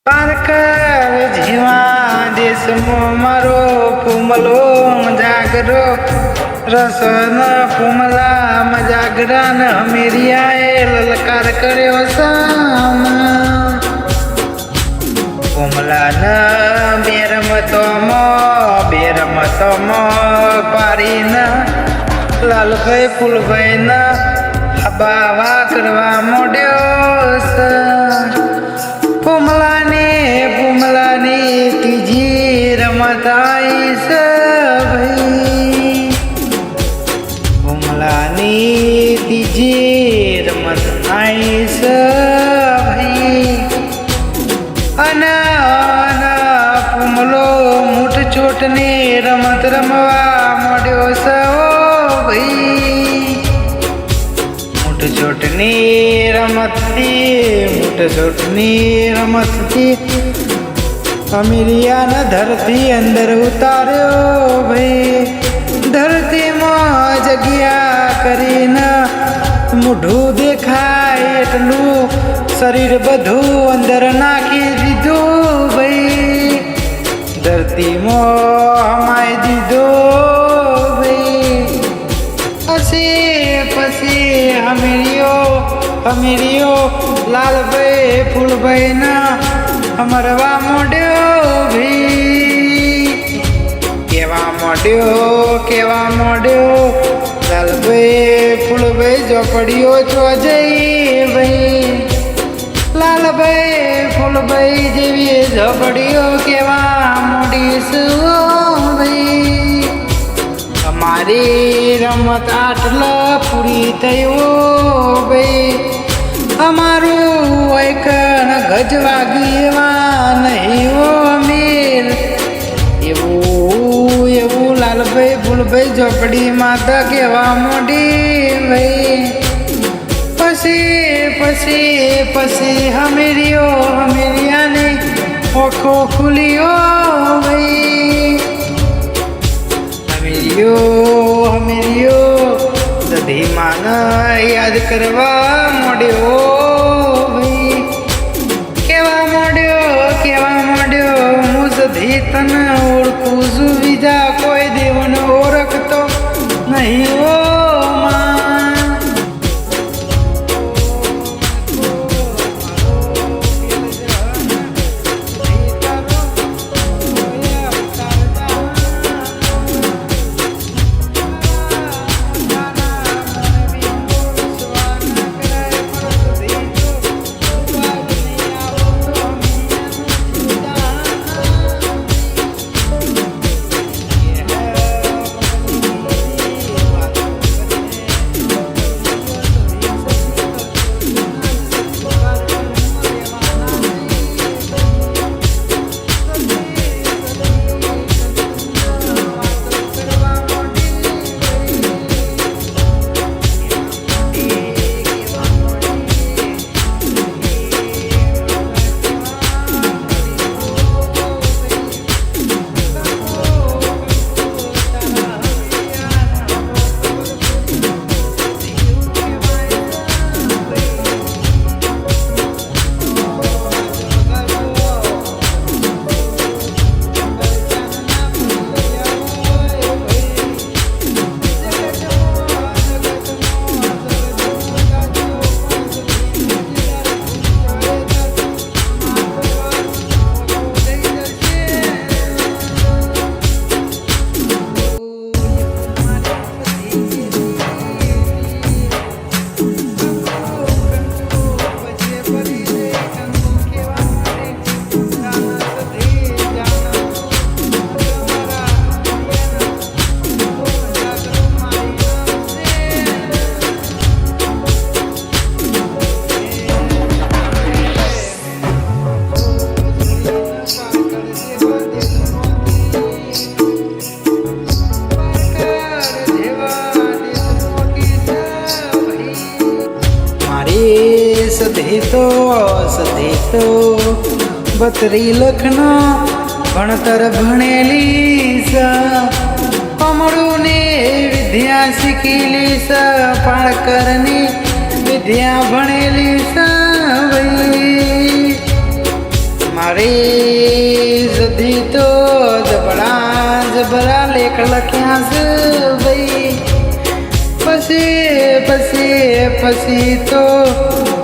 પારકર જીવા દેશમાં મારો ફૂમલો જાગરો રસન ફૂમલા મજાગરા ને હમેરિયાએ લલકાર કર્યો સામ ફૂમલા ન બેરમતોમાં પારીને લાલભાઈ ફૂલભાઈ ના હબાવા કરવા મોડ્યો ફૂમલાની ત્રીજી રમત આવી છે ભાઈ ફૂમલાની ત્રીજી રમત આવી છે ભાઈ અને ફૂમલો મૂઠ ચોટની રમત રમવા મોડ્યો છે ભાઈ ચોટની રમતથી અમીરિયાને ધરતી અંદર ઉતાર્યો ભાઈ ધરતીમાં જગ્યા કરીને મોઢું દેખાય એટલું શરીર બધું અંદર નાખી દીધું ભાઈ ધરતીમાં હમાઈ દીધો પછી અમીરિયો લાલભાઈ ફૂલભાઈ ના અમરવા મોડ્યો ભાઈ કેવા મોડ્યો લાલભાઈ ફૂલભાઈ ઝોપડીઓ છો જઈ ભાઈ લાલભાઈ ફૂલભાઈ જેવી ઝોપડીઓ કેવા મોડીશું ભાઈ અમારી રમત આટલા પૂરી થયો ભાઈ અમારું એકન ગજ વાગી એવા નહીં હો અમીર એવું લાલભાઈ ફૂલભાઈ ઝોપડીમાં તો કહેવા મોડી ભાઈ પછી હમેરિયાની ઓખો ખુલ્યો ભાઈ હમેરિયો સધીમાં યાદ કરવા મોડ્યો ભાઈ કેવા મોડ્યો હું સધી તને ઓળખું છું બીજા કોઈ દેવને ઓળખતો નહીં ઓ સધેતો 32 લખનો ભણતર ભણેલી છે અમળું ને વિદ્યા શીખેલી છે પાળકરની વિદ્યા ભણેલી છે મારી સધી તો જબરા જબરા લેખ લખ્યા છે ભાઈ. પછી તો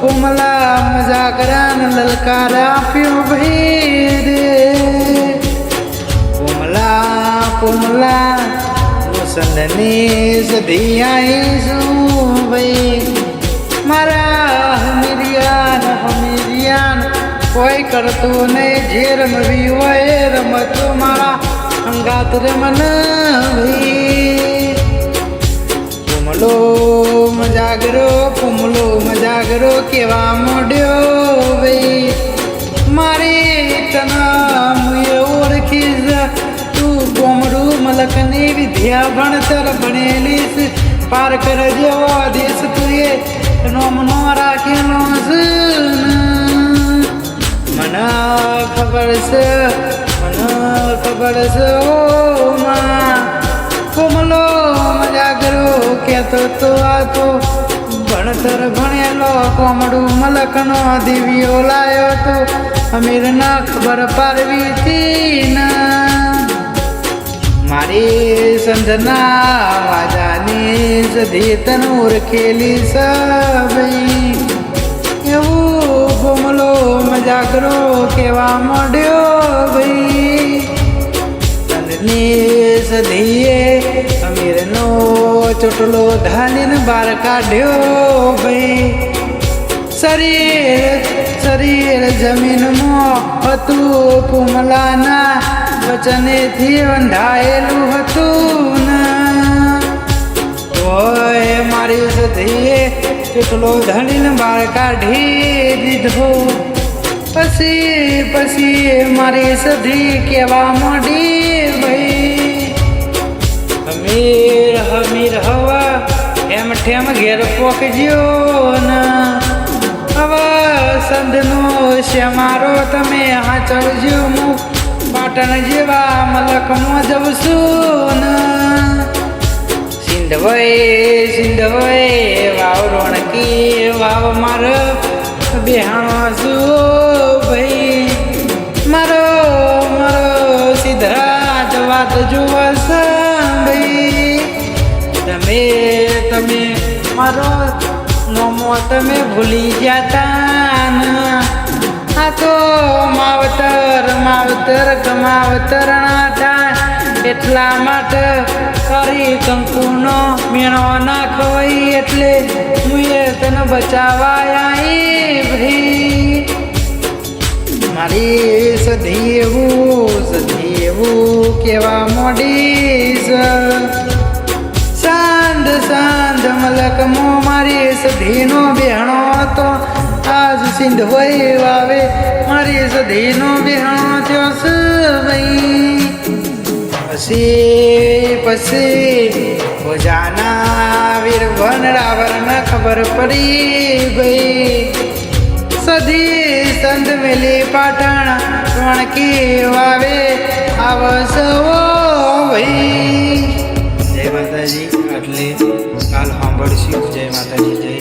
કોમલા મજાકરા ને લલકાર આપ્યો ભાઈ રે. કોમલા મુસલની સધી આવીશું ભાઈ. મારા હમીરિયાન કોઈ કરતું નહીં. જે રમવી હોય રમતો મારા અંગાત રમન ભાઈ. કુમલો મજાગરો કેવા મોડ્યો ભાઈ. મારી તના મુએ ઓળખીશ તું કોમડું મલકની વિદ્યા ભણતર ભણેલી. પાર કરજો દેશ તું એ નોમનો રાખેલો છે. મને ખબર છે ઓ માં. કોમલો મજાગરો કહેતો તો આ તો ભણતર ભણેલો કોમડું મલકનો દિવ્યો લાયો તો અમીરના ખબર પારવી હતી ના. મારી સંધના વાજાની સધી તન ઓળખેલી સભાઈ. એવું કોમલો મજાગરો કેવા માંડ્યો ભાઈ. સધીએ અમીરનો ચોટલો ઢાલીને બહાર કાઢ્યો ભાઈ. શરીર જમીનમાં હતું કોમલાના વચનેથી બંધાયેલું હતું ના. ઓય મારી સધીએ ચોટલો ઢાલીને બહાર કાઢી દીધો. પછી મારી સધી કેવા માંડી ભાઈ. હમીર હવા એમ ઠેમ ઘેર પોકજો ના. હવે સંધનો શ્યામારો તમે હાચવજો. હું પાટણ જેવા મલકમાં જઉં છું ના. સિંધવય વાવ રોણકી વાવ માર બેહાણો છું ભાઈ. મારો સિદ્ધરાજ વાત જોવા ભાઈ. તમે મારો નોમો તમે ભૂલી જતા ના. આ તો માવતર ગમાવતરના થાય એટલા માટે કરી કંકુનો મેણો નાખવાય એટલે મુએ તને બચાવવા આવી ભાઈ. મારી સધી એવું કેવા મોડી. સાંજ મલકમો મારી સધીનો બેહણો હતો. આજ સિંધ વહી વાવે મારી સધીનો બેહણો થયો છે ભાઈ. પછી ઓજાના વીર વનરાવરને ખબર પડી ભાઈ. સધી સંત મેલી પાટણ રોણકી વાવે આવસો ભાઈ. જય માતાજી. એટલે કાલ સાંભળશું. જય માતાજી. જય